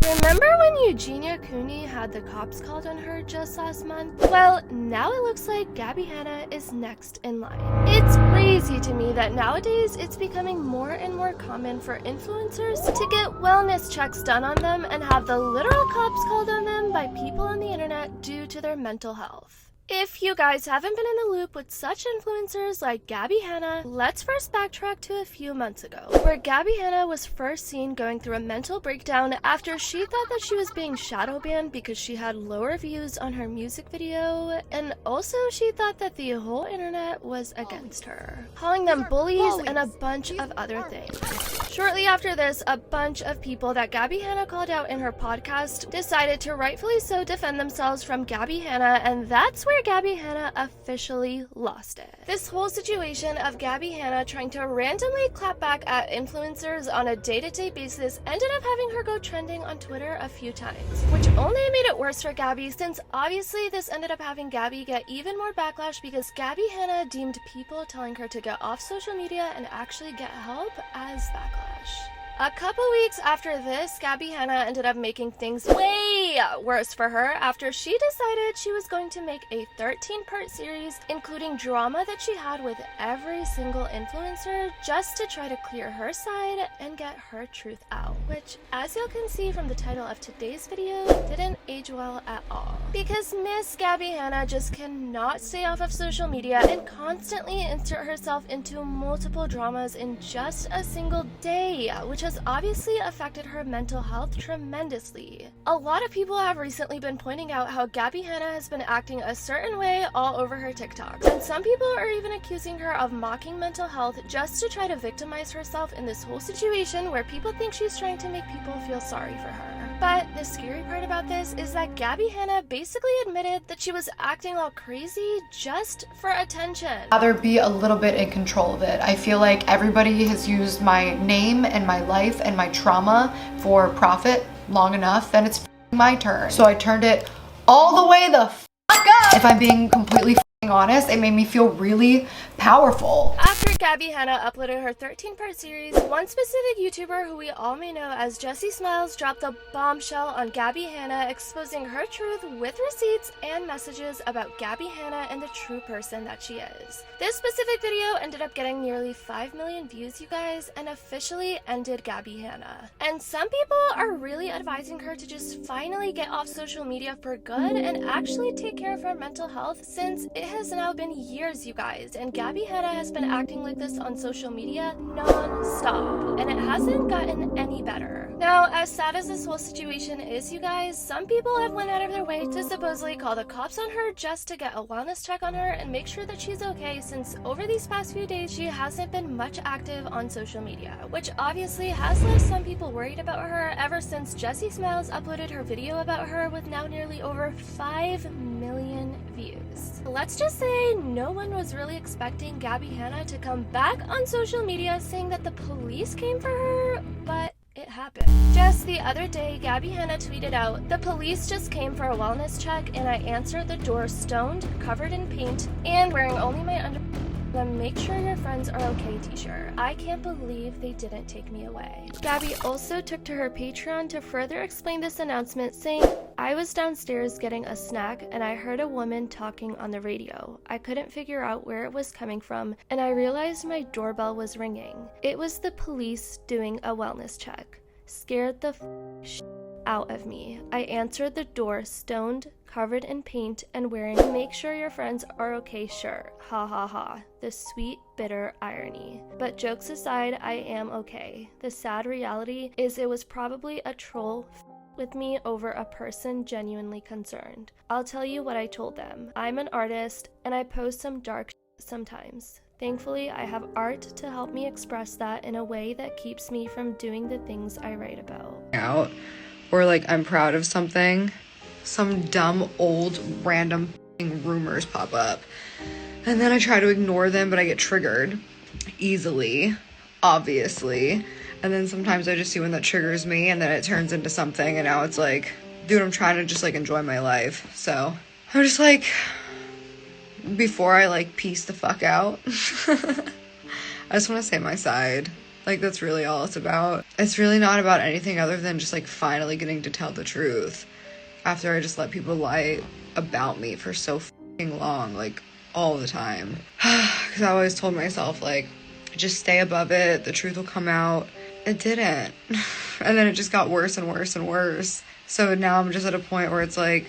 Remember when Eugenia Cooney had the cops called on her just last month? Well, now it looks like Gabby Hanna is next in line. It's crazy to me that nowadays it's becoming more and more common for influencers to get wellness checks done on them and have the literal cops called on them by people on the internet due to their mental health. If you guys haven't been in the loop with such influencers like Gabby Hanna, let's first backtrack to a few months ago, where Gabby Hanna was first seen going through a mental breakdown after she thought that she was being shadow banned because she had lower views on her music video, and also she thought that the whole internet was against her, calling them bullies and a bunch of other things. Shortly after this, a bunch of people that Gabby Hanna called out in her podcast decided to rightfully so defend themselves from Gabby Hanna, and that's where Gabby Hanna officially lost it. This whole situation of Gabby Hanna trying to randomly clap back at influencers on a day-to-day basis ended up having her go trending on Twitter a few times, which only made it worse for Gabby, since obviously this ended up having Gabby get even more backlash because Gabby Hanna deemed people telling her to get off social media and actually get help as backlash. A couple weeks after this, Gabby Hanna ended up making things way worse for her after she decided she was going to make a 13-part series including drama that she had with every single influencer just to try to clear her side and get her truth out, which, as you can see from the title of today's video, didn't age well at all. Because Miss Gabby Hanna just cannot stay off of social media and constantly insert herself into multiple dramas in just a single day, which has obviously affected her mental health tremendously. A lot of people have recently been pointing out how Gabby Hanna has been acting a certain way all over her TikToks, and some people are even accusing her of mocking mental health just to try to victimize herself in this whole situation where people think she's trying to make people feel sorry for her. But the scary part about this is that Gabby Hanna basically admitted that she was acting all crazy just for attention. Rather be a little bit in control of it. I feel like everybody has used my name and my life and my trauma for profit long enough, and it's my turn. So I turned it all the way the fuck up. If I'm being completely honest, it made me feel really powerful. After Gabby Hanna uploaded her 13-part series, one specific YouTuber who we all may know as Jessie Smiles dropped a bombshell on Gabby Hanna, exposing her truth with receipts and messages about Gabby Hanna and the true person that she is. This specific video ended up getting nearly 5 million views, you guys, and officially ended Gabby Hanna. And some people are really advising her to just finally get off social media for good and actually take care of her mental health, since it has now been years, you guys, and Gabby Hanna has been acting like this on social media non-stop, and it hasn't gotten any better. Now, as sad as this whole situation is, you guys, some people have went out of their way to supposedly call the cops on her just to get a wellness check on her and make sure that she's okay, since over these past few days she hasn't been much active on social media, which obviously has left some people worried about her ever since Jessie Smiles uploaded her video about her with now nearly over 5 million views. Let's just say no one was really expecting Gabby Hanna to come back on social media saying that the police came for her, but it happened. Just the other day, Gabby Hanna tweeted out, "The police just came for a wellness check and I answered the door stoned, covered in paint, and wearing only my underwear. The Make Sure Your Friends Are Okay t-shirt. I can't believe they didn't take me away." Gabby also took to her Patreon to further explain this announcement, saying, "I was downstairs getting a snack and I heard a woman talking on the radio. I couldn't figure out where it was coming from and I realized my doorbell was ringing. It was the police doing a wellness check. Scared the out of me. I answered the door stoned, covered in paint, and wearing a Make Sure Your Friends Are Okay shirt. Ha ha ha. The sweet, bitter irony. But jokes aside, I am okay. The sad reality is it was probably a troll with me over a person genuinely concerned. I'll tell you what I told them. I'm an artist, and I post some dark sometimes. Thankfully, I have art to help me express that in a way that keeps me from doing the things I write about." Out, or like I'm proud of something, some dumb old random rumors pop up, and then I try to ignore them, but I get triggered easily, obviously, and then sometimes I just see when that triggers me and then it turns into something, and now it's like, dude, I'm trying to just like enjoy my life. So I'm just like, before I like piece the fuck out, I just want to say my side. Like, that's really all it's about. It's really not about anything other than just, like, finally getting to tell the truth after I just let people lie about me for so fucking long, like, all the time. Because I always told myself, like, just stay above it, the truth will come out. It didn't. And then it just got worse and worse and worse. So now I'm just at a point where it's like,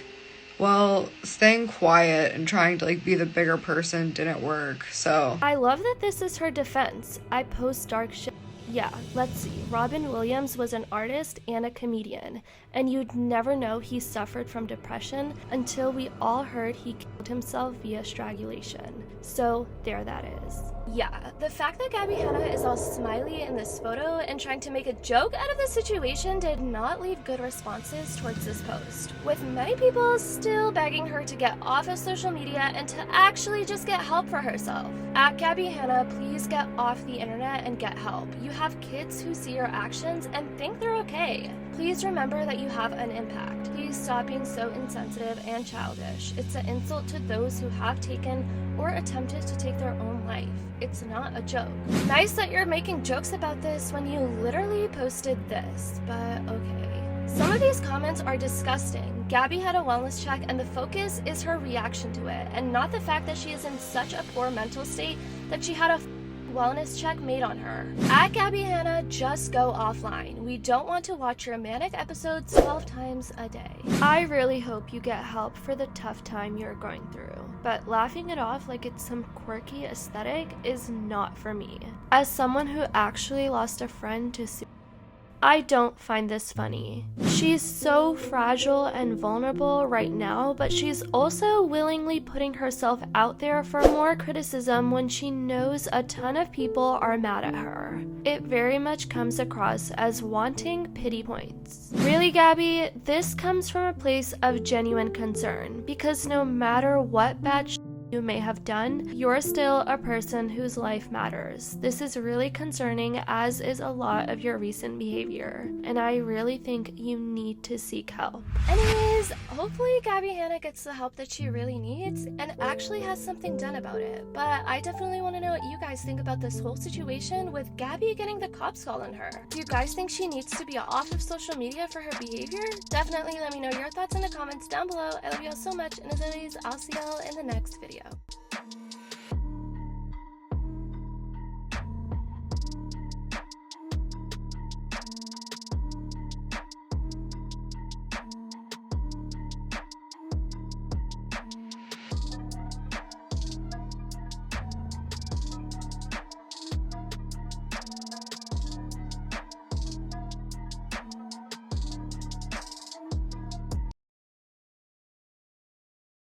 well, staying quiet and trying to, like, be the bigger person didn't work, so. I love that this is her defense. I post dark shit. Yeah, let's see. Robin Williams was an artist and a comedian, and you'd never know he suffered from depression until we all heard he killed himself via strangulation. So there that is. Yeah, the fact that Gabby Hanna is all smiley in this photo and trying to make a joke out of the situation did not leave good responses towards this post, with many people still begging her to get off of social media and to actually just get help for herself. At Gabby Hanna, please get off the internet and get help. You have kids who see your actions and think they're okay. Please remember that you have an impact. Please stop being so insensitive and childish. It's an insult to those who have taken or attempted to take their own life. It's not a joke. Nice that you're making jokes about this when you literally posted this, but okay. Some of these comments are disgusting. Gabby had a wellness check and the focus is her reaction to it, and not the fact that she is in such a poor mental state that she had a wellness check made on her. At Gabby Hanna, just go offline. We don't want to watch your manic episodes 12 times a day. I really hope you get help for the tough time you're going through, but laughing it off like it's some quirky aesthetic is not for me. As someone who actually lost a friend to suicide, I don't find this funny. She's so fragile and vulnerable right now, but she's also willingly putting herself out there for more criticism when she knows a ton of people are mad at her. It very much comes across as wanting pity points. Really, Gabby, this comes from a place of genuine concern, because no matter what bad you may have done, you're still a person whose life matters. This is really concerning, as is a lot of your recent behavior, and I really think you need to seek help. Anyways, hopefully Gabby Hanna gets the help that she really needs and actually has something done about it. But I definitely want to know what you guys think about this whole situation with Gabby getting the cops called on her. Do you guys think she needs to be off of social media for her behavior? Definitely let me know your thoughts in the comments down below. I love you all so much, and as always, I'll see y'all in the next video.